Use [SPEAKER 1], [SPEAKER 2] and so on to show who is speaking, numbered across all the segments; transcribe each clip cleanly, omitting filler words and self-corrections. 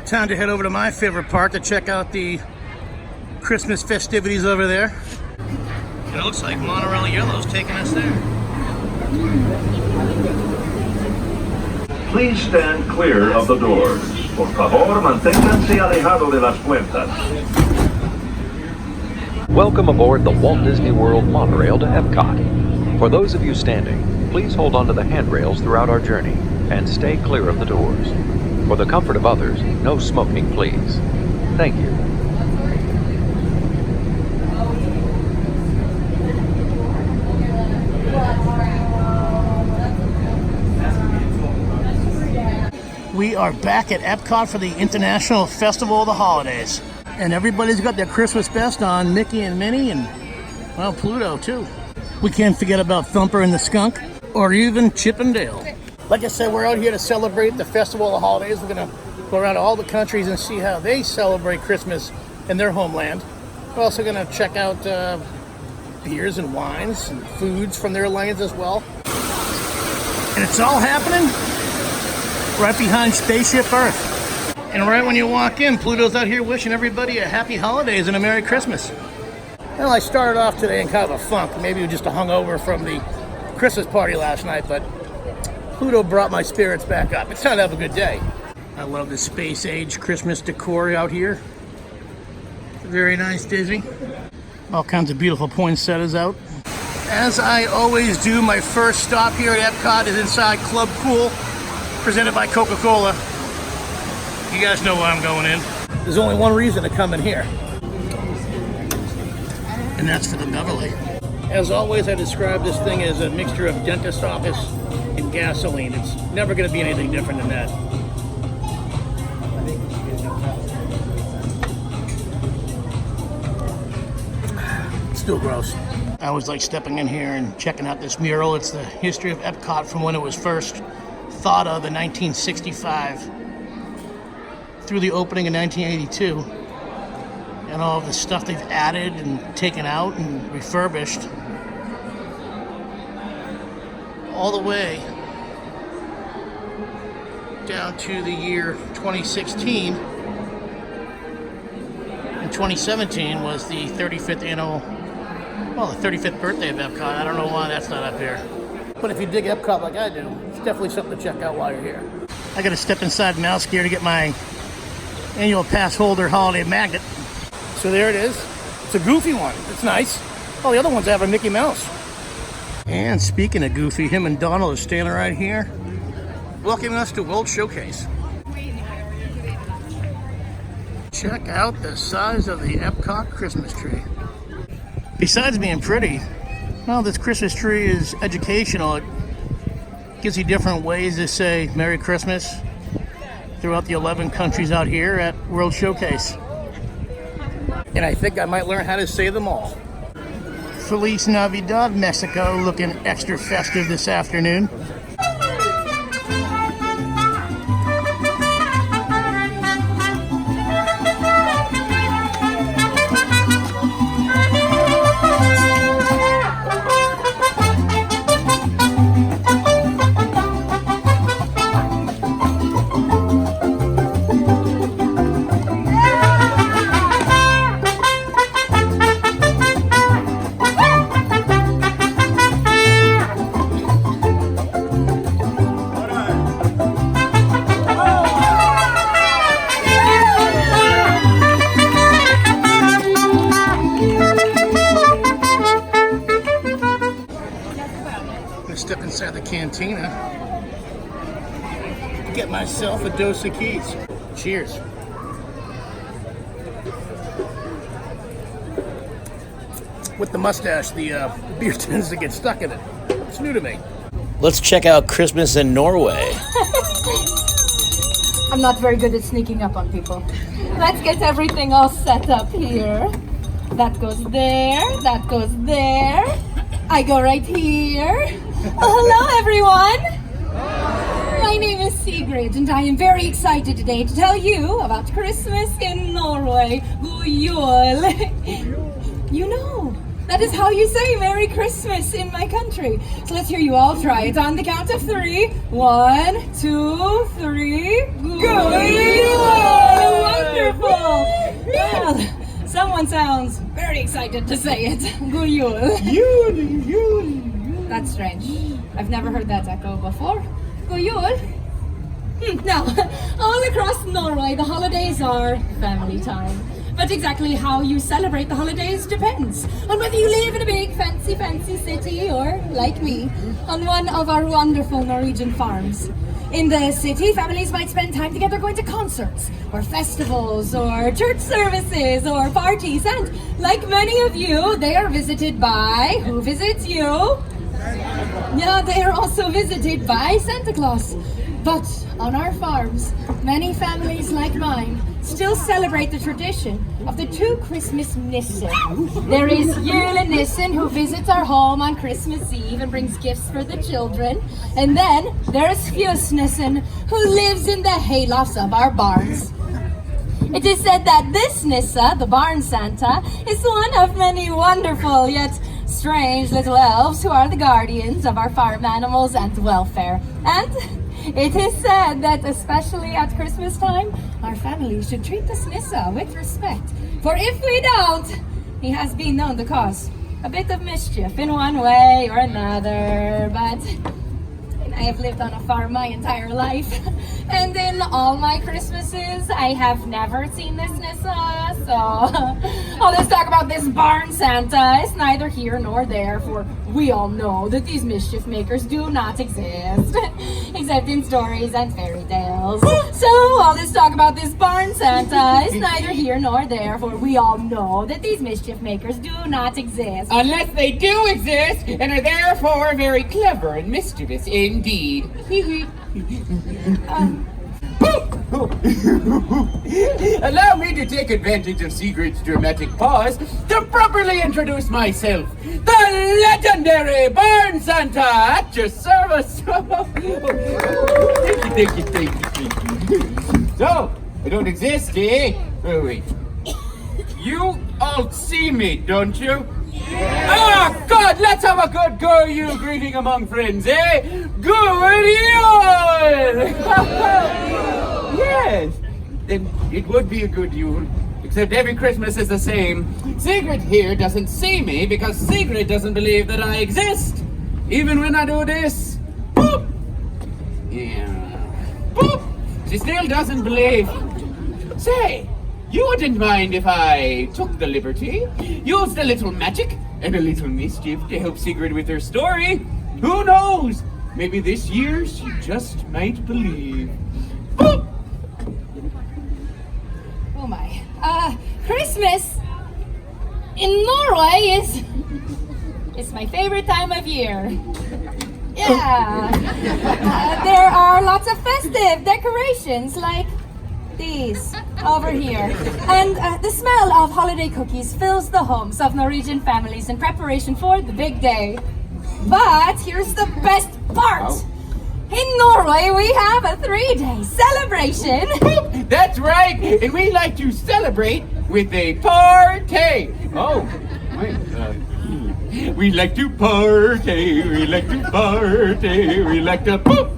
[SPEAKER 1] Time to head over to my favorite part to check out the Christmas festivities over there. It looks like Monorail Yellow's taking us there.
[SPEAKER 2] Please stand clear of the doors. Por favor, manténganse alejado de las puertas.
[SPEAKER 3] Welcome aboard the Walt Disney World monorail to Epcot. For those of you standing, please hold onto the handrails throughout our journey and stay clear of the doors. For the comfort of others, no smoking, please. Thank you.
[SPEAKER 1] We are back at Epcot for the International Festival of the Holidays. And everybody's got their Christmas best on, Mickey and Minnie, and, well, Pluto, too. We can't forget about Thumper and the Skunk, or even Chip and Dale. Like I said, we're out here to celebrate the Festival of the Holidays. We're going to go around to all the countries and see how they celebrate Christmas in their homeland. We're also going to check out beers and wines and foods from their lands as well. And it's all happening right behind Spaceship Earth. And right when you walk in, Pluto's out here wishing everybody a happy holidays and a Merry Christmas. Well, I started off today in kind of a funk. Maybe it was just a hungover from the Christmas party last night, but Pluto brought my spirits back up. It's time to have a good day. I love the space age Christmas decor out here. Very nice, Disney. All kinds of beautiful poinsettias out. As I always do, my first stop here at Epcot is inside Club Cool, presented by Coca-Cola. You guys know why I'm going in. There's only one reason to come in here, and that's for the Beverly. As always, I describe this thing as a mixture of dentist office and gasoline. It's never going to be anything different than that. It's still gross. I always like stepping in here and checking out this mural. It's the history of Epcot from when it was first thought of in 1965 through the opening in 1982, and all of the stuff they've added and taken out and refurbished all the way down to the year 2016. And 2017 was the 35th annual, well, the 35th birthday of Epcot. I don't know why that's not up here. But if you dig Epcot like I do, it's definitely something to check out while you're here. I gotta step inside Mouse Gear to get my annual pass holder holiday magnet. So there it is. It's a Goofy one. It's nice. All the other ones have a Mickey Mouse. And speaking of Goofy, him and Donald are standing right here, welcoming us to World Showcase. Check out the size of the Epcot Christmas tree. Besides being pretty, well, this Christmas tree is educational. It gives you different ways to say Merry Christmas throughout the 11 countries out here at World Showcase. And I think I might learn how to say them all. Feliz Navidad, Mexico, looking extra festive this afternoon. Step inside the cantina, get myself a dose of keys. Cheers. With the mustache, the beer tends to get stuck in it. It's new to me. Let's check out Christmas in Norway.
[SPEAKER 4] I'm not very good at sneaking up on people. Let's get everything all set up here. That goes there, that goes there. I go right here. Oh, hello, everyone. My name is Sigrid, and I am very excited today to tell you about Christmas in Norway. God jul. You know, that is how you say Merry Christmas in my country. So let's hear you all try it on the count of 3. 1, 2, 3. God jul. Someone sounds very excited to say it. God jul. That's strange. I've never heard that echo before. God jul. Now, all across Norway, the holidays are family time. But exactly how you celebrate the holidays depends on whether you live in a big, fancy city or, like me, on one of our wonderful Norwegian farms. In the city, families might spend time together going to concerts, or festivals, or church services, or parties, and like many of you, they are visited by... Who visits you? Yeah, they are also visited by Santa Claus. But on our farms, many families like mine still celebrate the tradition of the two Christmas Nissen. There is Julenissen, who visits our home on Christmas Eve and brings gifts for the children. And then there is Fjøsnissen, who lives in the haylofts of our barns. It is said that this Nissa, the barn Santa, is one of many wonderful yet strange little elves who are the guardians of our farm animals and welfare. And it is said that, especially at Christmas time, our family should treat this Nissa with respect. For if we don't, he has been known to cause a bit of mischief in one way or another. But I have lived on a farm my entire life, and in all my Christmases, I have never seen this Nissa, so all this talk about this barn Santa is neither here nor there, for we all know that these mischief makers do not exist, except in stories and fairy tales. So all this talk about this barn Santa is neither here nor there, for we all know that these mischief makers do not exist.
[SPEAKER 5] Unless they do exist and are therefore very clever and mischievous indeed. Allow me to take advantage of Sigrid's dramatic pause to properly introduce myself, the legendary Barn Santa at your service. Thank you. So, I don't exist, eh? Oh, wait. You all see me, don't you? Ah, God, let's have a good go, you greeting among friends, eh? Good Yule! Yes, then it would be a good Yule, except every Christmas is the same. Sigrid here doesn't see me because Sigrid doesn't believe that I exist, even when I do this. Boop! Yeah. Boop! She still doesn't believe. Say, you wouldn't mind if I took the liberty, used a little magic and a little mischief to help Sigrid with her story? Who knows? Maybe this year she just might believe. Boop!
[SPEAKER 4] Oh my. Christmas in Norway is my favorite time of year. Yeah. There are lots of festive decorations like these over here. And the smell of holiday cookies fills the homes of Norwegian families in preparation for the big day. But here's the best part. In Norway, we have a 3-day celebration.
[SPEAKER 5] That's right, and we like to celebrate with a party. Oh, wait, we like to party, we like to party, we like to boop.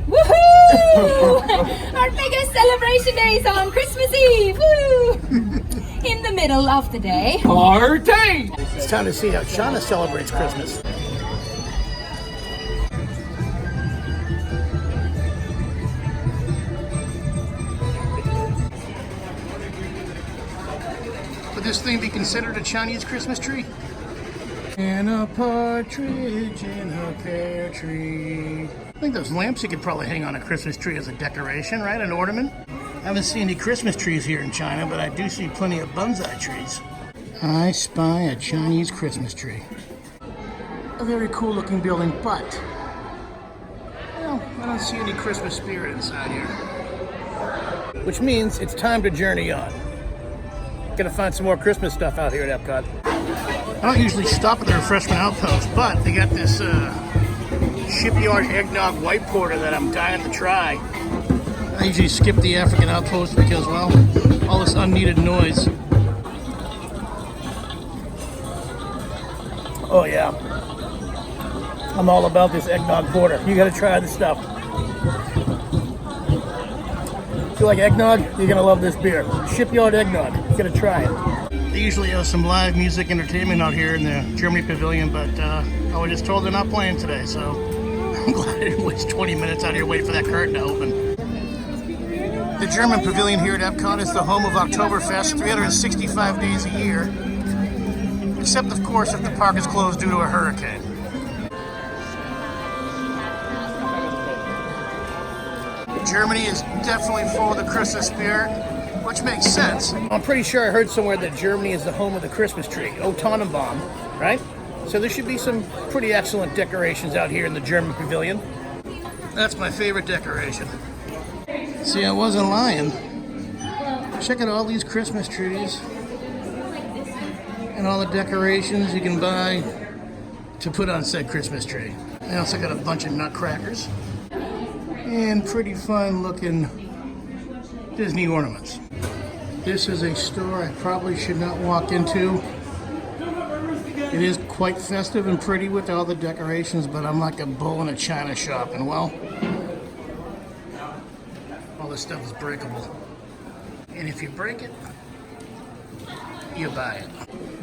[SPEAKER 4] Woohoo! Our biggest celebration day is on Christmas Eve. Woo! In the middle of the day.
[SPEAKER 5] Party!
[SPEAKER 1] It's time to see how Shauna celebrates Christmas. Would this thing be considered a Chinese Christmas tree? And a partridge in a pear tree. I think those lamps you could probably hang on a Christmas tree as a decoration, right? An ornament. I haven't seen any Christmas trees here in China, but I do see plenty of bonsai trees. I spy a Chinese Christmas tree. A very cool looking building, but well, I don't see any Christmas spirit inside here. Which means it's time to journey on. Gonna find some more Christmas stuff out here at Epcot. I don't usually stop at the refreshment outpost, but they got this shipyard eggnog white porter that I'm dying to try. I usually skip the African outpost because, well, all this unneeded noise. Oh yeah, I'm all about this eggnog porter. You gotta try this stuff. If you like eggnog, you're gonna love this beer. Shipyard eggnog. You gotta try it. They usually have some live music entertainment out here in the Germany Pavilion, but I was just told they're not playing today, so I'm glad I didn't waste 20 minutes out here waiting for that curtain to open. The German Pavilion here at Epcot is the home of Oktoberfest 365 days a year, except of course if the park is closed due to a hurricane. Germany is definitely full of the Christmas spirit, which makes sense. I'm pretty sure I heard somewhere that Germany is the home of the Christmas tree, O Tannenbaum, right? So there should be some pretty excellent decorations out here in the German Pavilion. That's my favorite decoration. See, I wasn't lying. Check out all these Christmas trees and all the decorations you can buy to put on said Christmas tree. I also got a bunch of nutcrackers and pretty fun looking Disney ornaments. This is a store I probably should not walk into. It is quite festive and pretty with all the decorations, but I'm like a bull in a china shop, and well, all this stuff is breakable. And if you break it, you buy it.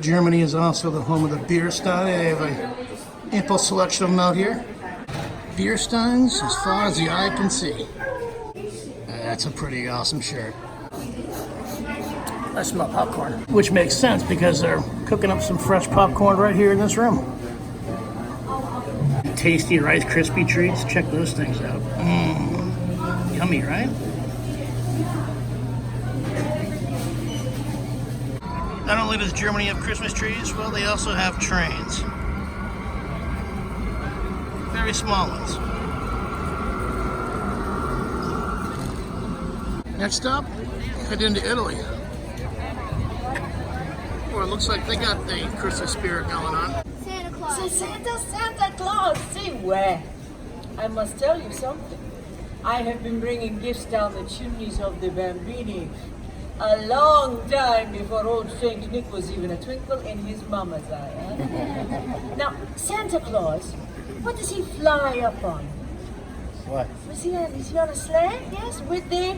[SPEAKER 1] Germany is also the home of the beer stein. They have an ample selection of them out here. Beer steins as far as the eye can see. That's a pretty awesome shirt. I smell popcorn, which makes sense because they're cooking up some fresh popcorn right here in this room. Tasty Rice Krispie treats, check those things out. Yummy, right? Not only does Germany have Christmas trees, well, they also have trains. Very small ones. Next up, head into Italy. Well, it looks like they got the Christmas spirit going on.
[SPEAKER 6] Santa Claus.
[SPEAKER 7] Santa Claus, see where? I must tell you something. I have been bringing gifts down the chimneys of the Bambini a long time before old Saint Nick was even a twinkle in his mama's eye. Huh? Now, Santa Claus, what does he fly up on?
[SPEAKER 1] What?
[SPEAKER 7] Is he on a sleigh? Yes, with the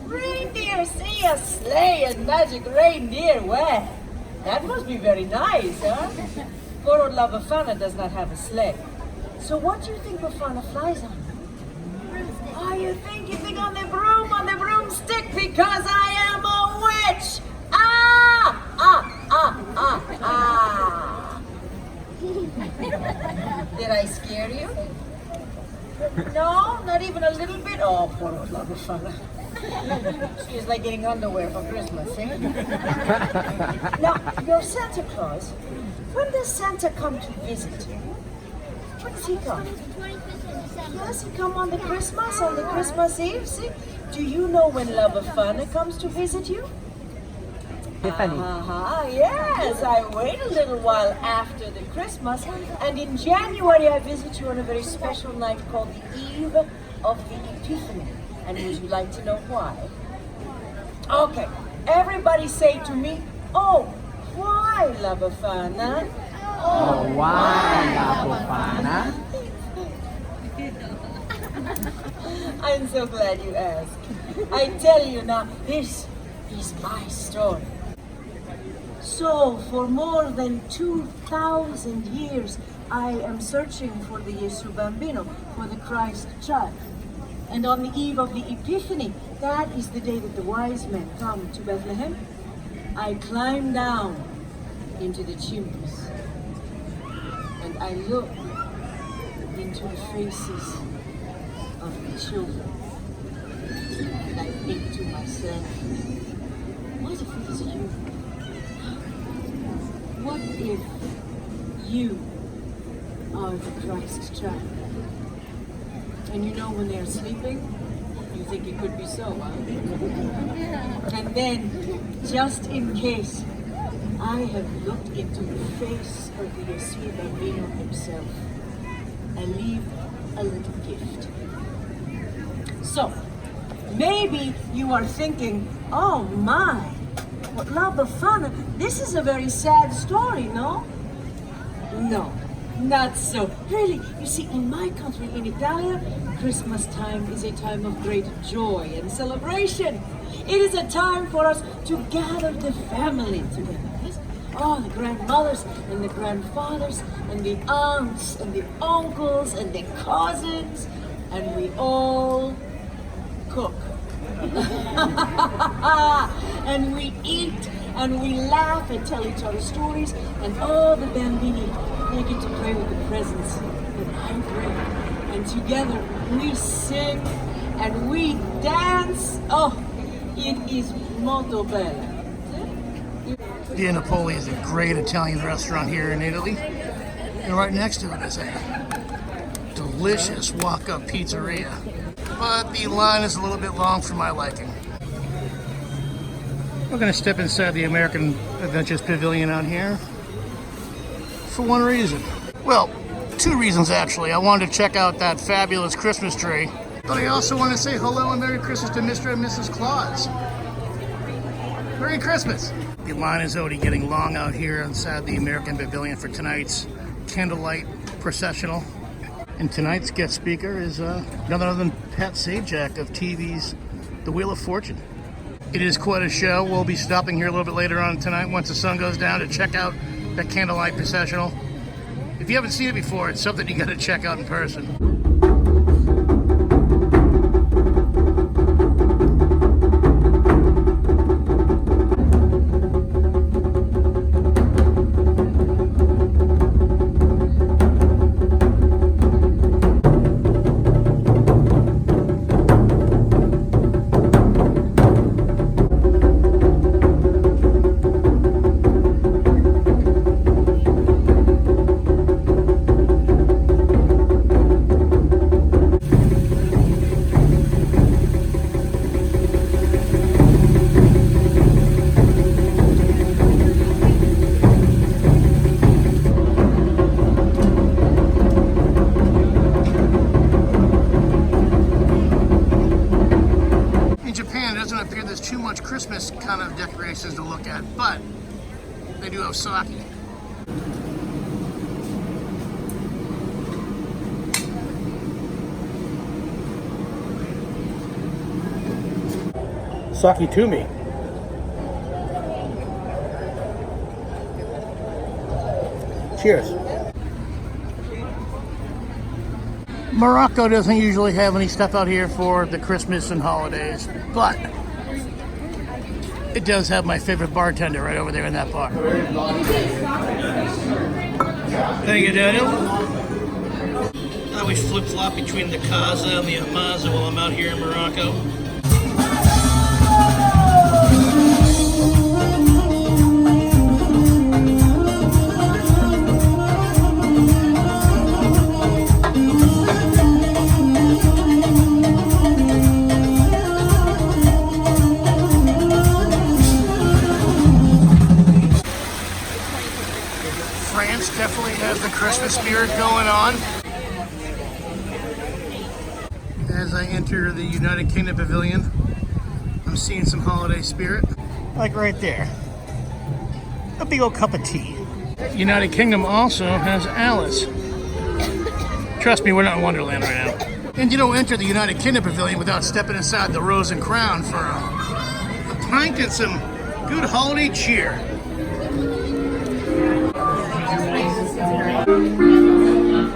[SPEAKER 7] reindeer. See, a sleigh and magic reindeer. Well, that must be very nice, huh? Poor old La Befana does not have a sleigh. So what do you think Befana flies on? Oh, you think on the broomstick, because I am a witch! Ah! Did I scare you? No, not even a little bit? Oh, poor old La Befana. She's like getting underwear for Christmas, eh? Now, your Santa Claus, when does Santa come to visit you? When does he come? Yes, he come on the Christmas Eve, see? Do you know when La Befana comes to visit you? Yes, I wait a little while after the Christmas, and in January I visit you on a very special night called the Eve of the Epiphany. And would you like to know why? Okay, everybody say to me, oh, why La Befana?
[SPEAKER 8] Oh, why La Befana?
[SPEAKER 7] I'm so glad you asked. I tell you now, this is my story. So, for more than 2,000 years, I am searching for the Gesù Bambino, for the Christ child. And on the eve of the Epiphany, that is the day that the wise men come to Bethlehem, I climb down into the chimneys and I look into the faces of the children. And I think to myself, what if it is you? What if you are the Christ child? And you know when they're sleeping, you think it could be so, huh? And then, just in case, I have looked into the face of the Gesù Bambino himself. I leave a little gift. So, maybe you are thinking, oh my, but La Befana, this is a very sad story, no? No, not so. Really, you see, in my country, in Italy, Christmas time is a time of great joy and celebration. It is a time for us to gather the family together. Yes? Oh, the grandmothers and the grandfathers and the aunts and the uncles and the cousins, and we all cook. And we eat and we laugh and tell each other stories, and all the bambini, they get to play with the presents that I bring. And together we sing and we dance. Oh, it is molto bello.
[SPEAKER 1] Via Napoli is a great Italian restaurant here in Italy. And right next to it is a delicious walk-up pizzeria. But the line is a little bit long for my liking. We're going to step inside the American Adventures Pavilion out here for one reason. Well, two reasons actually. I wanted to check out that fabulous Christmas tree, but I also want to say hello and Merry Christmas to Mr. and Mrs. Claus. Merry Christmas! The line is already getting long out here inside the American Pavilion for tonight's Candlelight processional. And tonight's guest speaker is none other than Pat Sajak of TV's The Wheel of Fortune. It is quite a show. We'll be stopping here a little bit later on tonight once the sun goes down to check out that Candlelight processional. If you haven't seen it before, it's something you got to check out in person. Too much Christmas kind of decorations to look at, but they do have sake. Sake to me. Cheers. Morocco doesn't usually have any stuff out here for the Christmas and holidays, but it does have my favorite bartender right over there in that bar. Thank you, Daniel. I always flip-flop between the Casa and the Amaza while I'm out here in Morocco. France definitely has the Christmas spirit going on. As I enter the United Kingdom Pavilion, I'm seeing some holiday spirit. Like right there. A big old cup of tea. United Kingdom also has Alice. Trust me, we're not in Wonderland right now. And you don't enter the United Kingdom Pavilion without stepping inside the Rose and Crown for a pint and some good holiday cheer.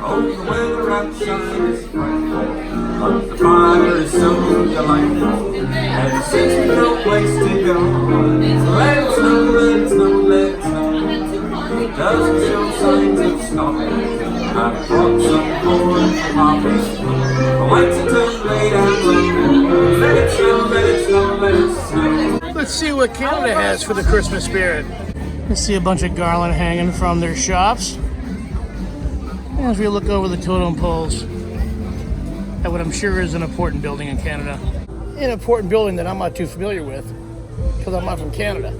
[SPEAKER 6] Oh, the weather outside is frightful, but the fire is so delightful, and it seems to no place to go. So let it snow, let it snow, let it snow. It doesn't show signs of stopping. I brought some corn for popping. But wait until late and low. Let it snow, let it snow, let it snow.
[SPEAKER 1] Let's see what Canada has for the Christmas spirit. Let's see a bunch of garland hanging from their shops. As we look over the totem poles at what I'm sure is an important building in Canada. An important building that I'm not too familiar with because I'm not from Canada.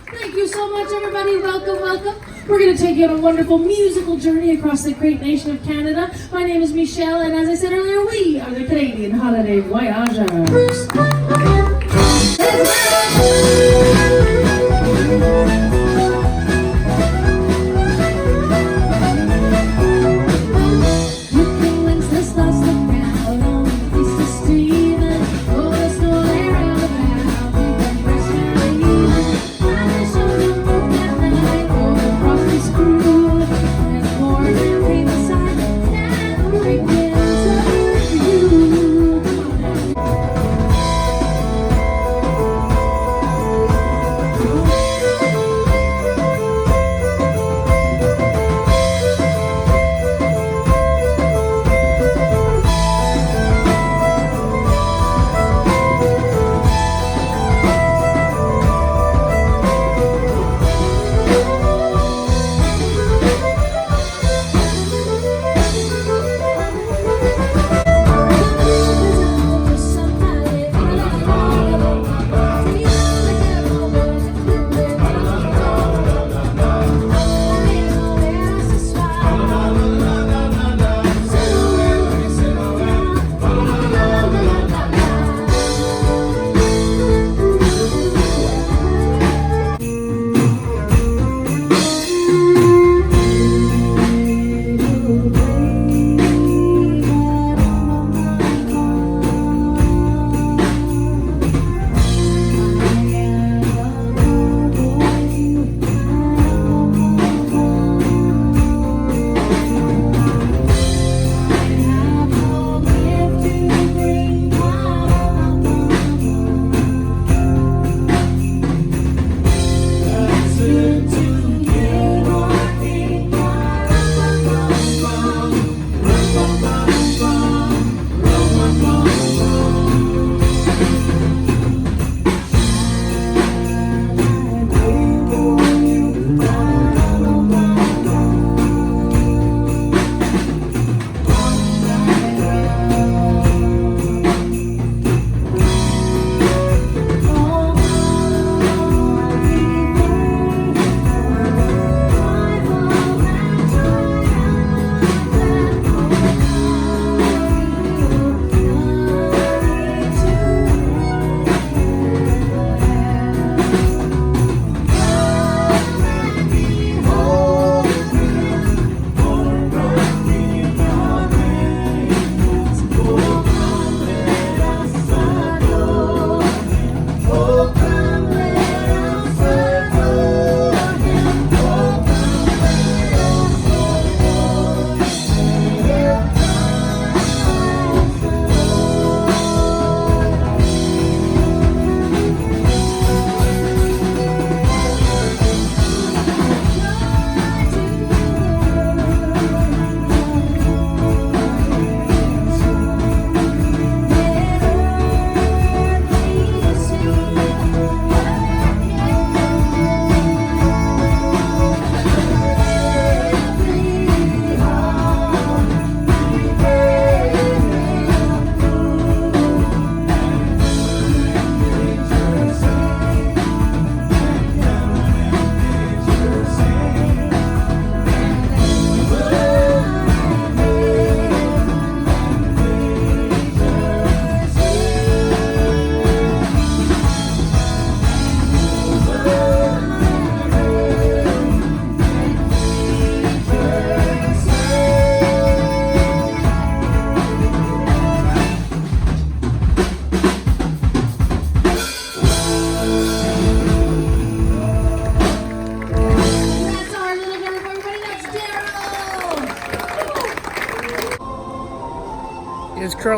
[SPEAKER 9] Thank you so much, everybody. Welcome, welcome. We're going to take you on a wonderful musical journey across the great nation of Canada. My name is Michelle, and as I said earlier, we are the Canadian Holiday Voyagers. Looking wings, the stars look down on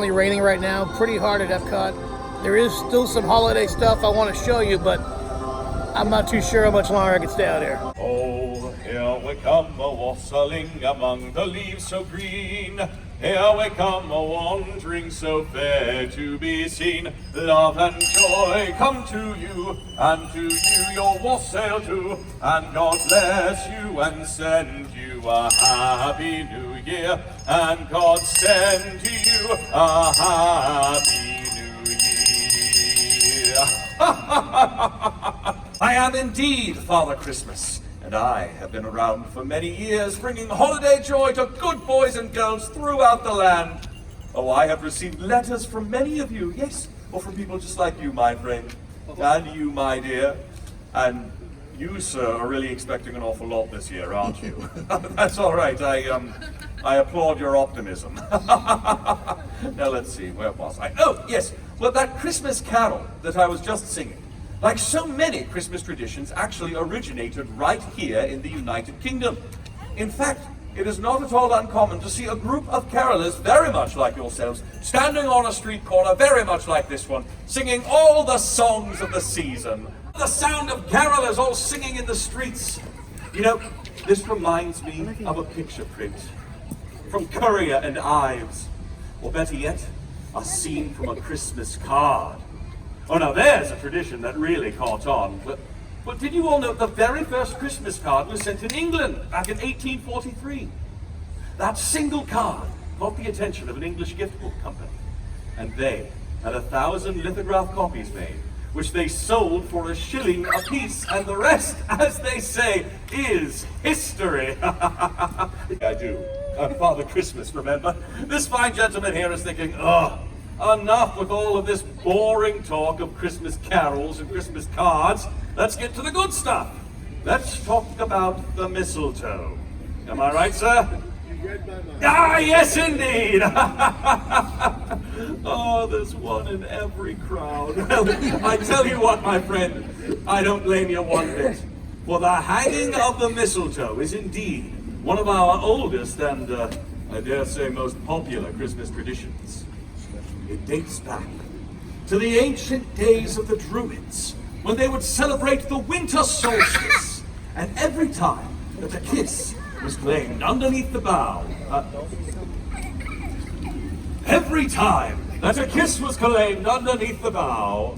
[SPEAKER 1] currently raining right now, pretty hard at Epcot. There is still some holiday stuff I want to show you, but I'm not too sure how much longer I can stay out here.
[SPEAKER 6] Oh, here we come a-wassailing among the leaves so green. Here we come a-wandering so fair to be seen. Love and joy come to you, and to you your wassail too. And God bless you and send you a happy new year. And God send to you a happy new year. I am indeed Father Christmas, and I have been around for many years, bringing holiday joy to good boys and girls throughout the land. Oh, I have received letters from many of you, yes, or from people just like you, my friend, and you, my dear, and you, sir, are really expecting an awful lot this year, aren't you? That's all right. I applaud your optimism. Now let's see, where was I? Oh, yes, well, that Christmas carol that I was just singing. Like so many Christmas traditions, actually originated right here in the United Kingdom. In fact, it is not at all uncommon to see a group of carolers very much like yourselves, standing on a street corner very much like this one, singing all the songs of the season. The sound of carolers all singing in the streets. You know, this reminds me of a picture print from Currier and Ives, or better yet, a scene from a Christmas card. Oh, now there's a tradition that really caught on. But did you all know the very first Christmas card was sent in England back in 1843? That single card caught the attention of an English gift book company, and they had 1,000 lithograph copies made, which they sold for a shilling a piece, and the rest, as they say, is history. I do. Father Christmas, remember? This fine gentleman here is thinking, oh, enough with all of this boring talk of Christmas carols and Christmas cards. Let's get to the good stuff. Let's talk about the mistletoe. Am I right, sir? You read my mind. Ah, yes, indeed. Oh, there's one in every crowd. Well, I tell you what, my friend, I don't blame you one bit. For the hanging of the mistletoe is indeed one of our oldest and, I dare say, most popular Christmas traditions. It dates back to the ancient days of the Druids, when they would celebrate the winter solstice, and every time that a kiss was claimed underneath the bough, every time that a kiss was claimed underneath the bough,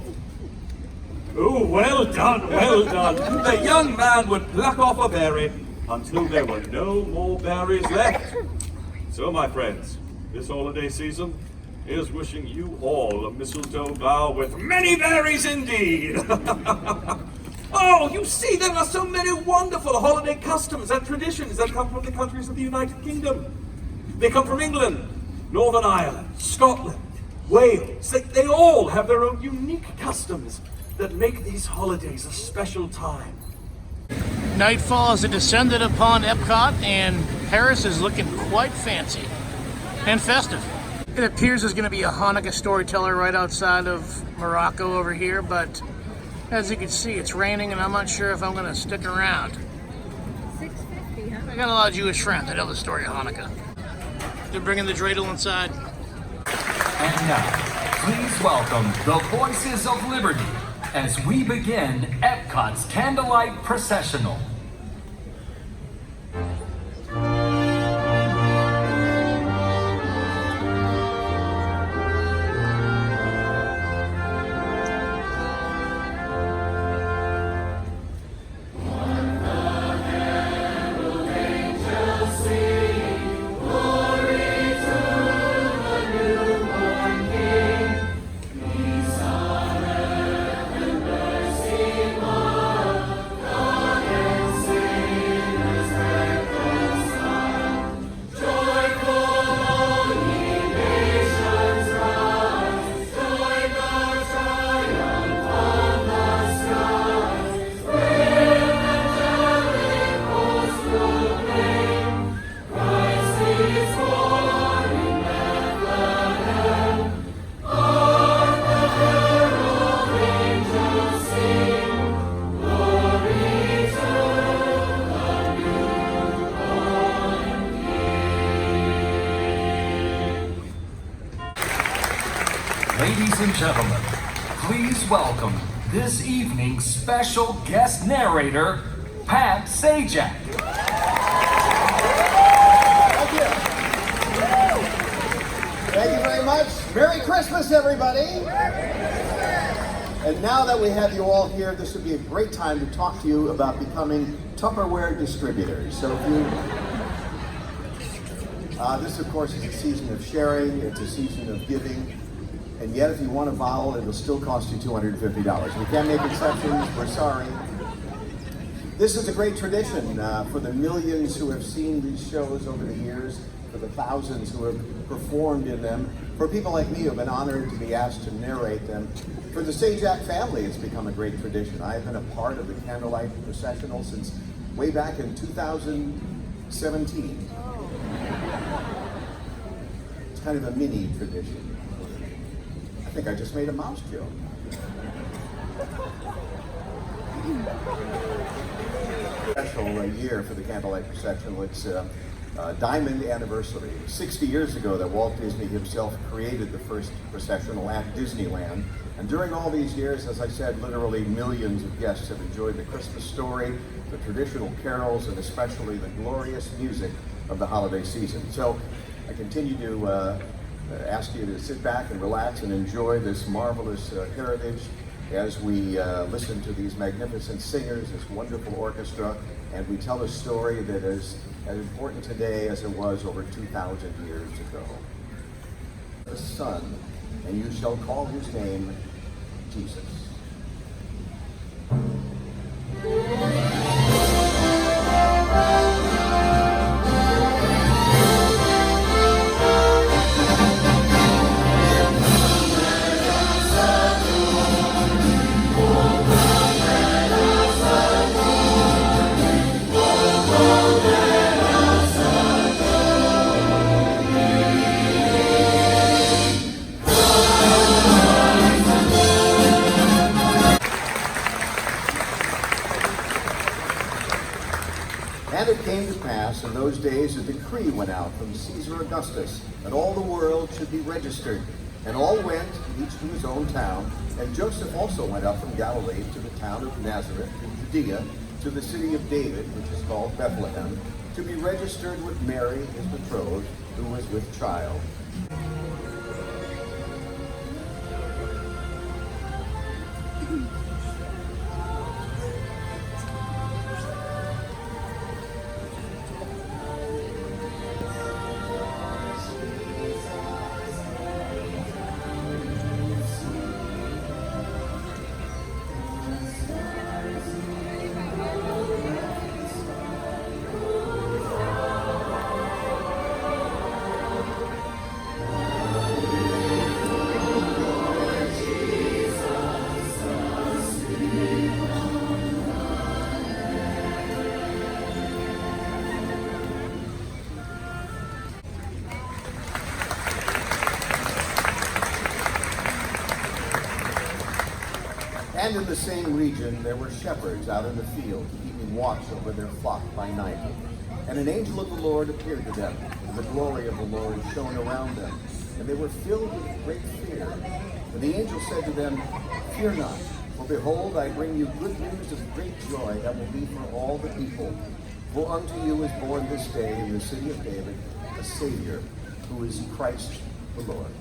[SPEAKER 6] oh, well done, the young man would pluck off a berry until there were no more berries left. So, my friends, this holiday season, is wishing you all a mistletoe bough with many berries indeed. Oh, you see, there are so many wonderful holiday customs and traditions that come from the countries of the United Kingdom. They come from England, Northern Ireland, Scotland, Wales. They all have their own unique customs that make these holidays a special time.
[SPEAKER 1] Nightfall has descended upon Epcot, and Paris is looking quite fancy and festive. It appears there's going to be a Hanukkah storyteller right outside of Morocco over here, but as you can see, it's raining, and I'm not sure if I'm going to stick around.
[SPEAKER 4] $6.50, huh?
[SPEAKER 1] I got a lot of Jewish friends. I know the story of Hanukkah. They're bringing the dreidel inside.
[SPEAKER 10] And now, please welcome the Voices of Liberty as we begin Epcot's Candlelight Processional. Ladies and gentlemen, please welcome this evening's special guest narrator, Pat Sajak.
[SPEAKER 11] Thank you. Thank you very much. Merry Christmas, everybody. And now that we have you all here, this would be a great time to talk to you about becoming Tupperware distributors. So if you, this of course is a season of sharing, it's a season of giving, and yet if you want a vowel, it'll still cost you $250. We can't make exceptions, we're sorry. This is a great tradition for the millions who have seen these shows over the years, for the thousands who have performed in them, for people like me who have been honored to be asked to narrate them. For the Sajak family, it's become a great tradition. I have been a part of the Candlelight processional since way back in 2017. It's kind of a mini tradition. I think I just made a mouse joke. Special year for the Candlelight processional. It's diamond anniversary. 60 years ago that Walt Disney himself created the first processional at Disneyland. And during all these years, as I said, literally millions of guests have enjoyed the Christmas story, the traditional carols, and especially the glorious music of the holiday season. So I continue to ask you to sit back and relax and enjoy this marvelous heritage as we listen to these magnificent singers, this wonderful orchestra, and we tell a story that is as important today as it was over 2,000 years ago. The Son, and you shall call his name Jesus. And it came to pass in those days a decree went out from Caesar Augustus that all the world should be registered. And all went, each to his own town. And Joseph also went up from Galilee to the town of Nazareth in Judea, to the city of David, which is called Bethlehem, to be registered with Mary, his betrothed, who was with child. And in the same region there were shepherds out in the field, keeping watch over their flock by night. And an angel of the Lord appeared to them, and the glory of the Lord shone around them, and they were filled with great fear. And the angel said to them, "Fear not, for behold, I bring you good news of great joy that will be for all the people. For unto you is born this day in the city of David a Savior, who is Christ the Lord."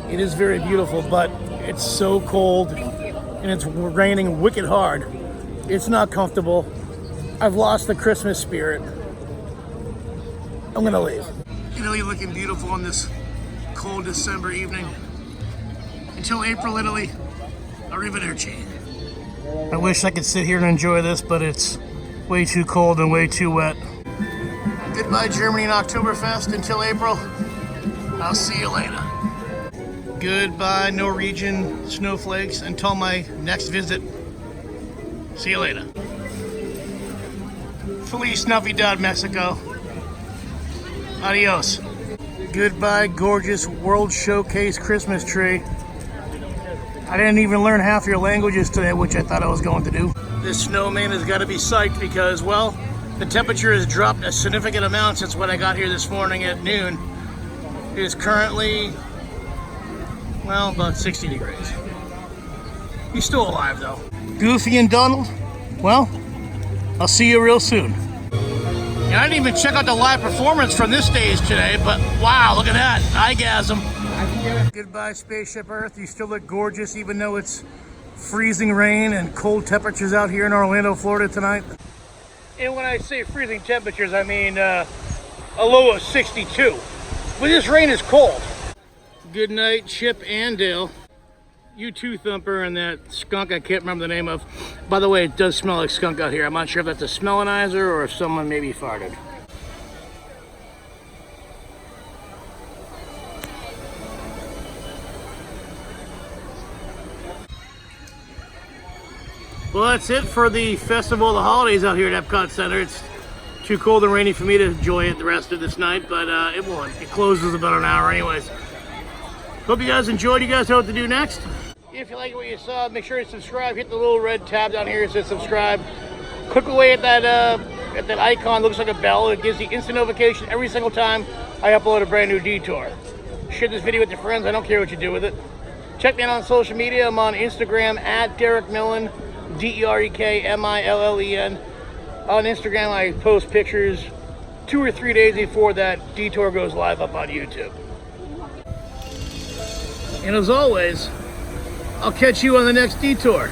[SPEAKER 1] It is very beautiful, but it's so cold and it's raining wicked hard. It's not comfortable. I've lost the Christmas spirit. I'm gonna leave. Italy looking beautiful on this cold December evening. Until April, Italy. Arrivederci. I wish I could sit here and enjoy this, but it's Way too cold and way too wet. Goodbye Germany and Oktoberfest until April. I'll see you later. Goodbye Norwegian snowflakes until my next visit. See you later. Feliz Navidad, Mexico. Adios. Goodbye gorgeous World Showcase Christmas tree. I didn't even learn half your languages today, which I thought I was going to do. This snowman has got to be psyched because, well, the temperature has dropped a significant amount since when I got here this morning at noon. It is currently, well, about 60 degrees. He's still alive though. Goofy and Donald, well, I'll see you real soon. And I didn't even check out the live performance from this stage today, but wow, look at that, eyegasm. Goodbye Spaceship Earth, you still look gorgeous even though it's freezing rain and cold temperatures out here in Orlando, Florida tonight. And when I say freezing temperatures, I mean a low of 62. But this rain is cold. Good night, Chip and Dale. You too, Thumper, and that skunk I can't remember the name of. By the way, it does smell like skunk out here. I'm not sure if that's a smellinizer or if someone maybe farted. Well, that's it for the Festival of the Holidays out here at Epcot Center. It's too cold and rainy for me to enjoy it the rest of this night, but it won't. It closes about an hour anyways. Hope you guys enjoyed. You guys know what to do next. If you like what you saw, make sure you subscribe. Hit the little red tab down here that says subscribe. Click away at that icon. Looks like a bell. It gives you instant notification every single time I upload a brand new detour. Share this video with your friends. I don't care what you do with it. Check me out on social media. I'm on Instagram at Derek Millen, DerekMillen. On Instagram, I post pictures 2 or 3 days before that detour goes live up on YouTube. And as always, I'll catch you on the next detour.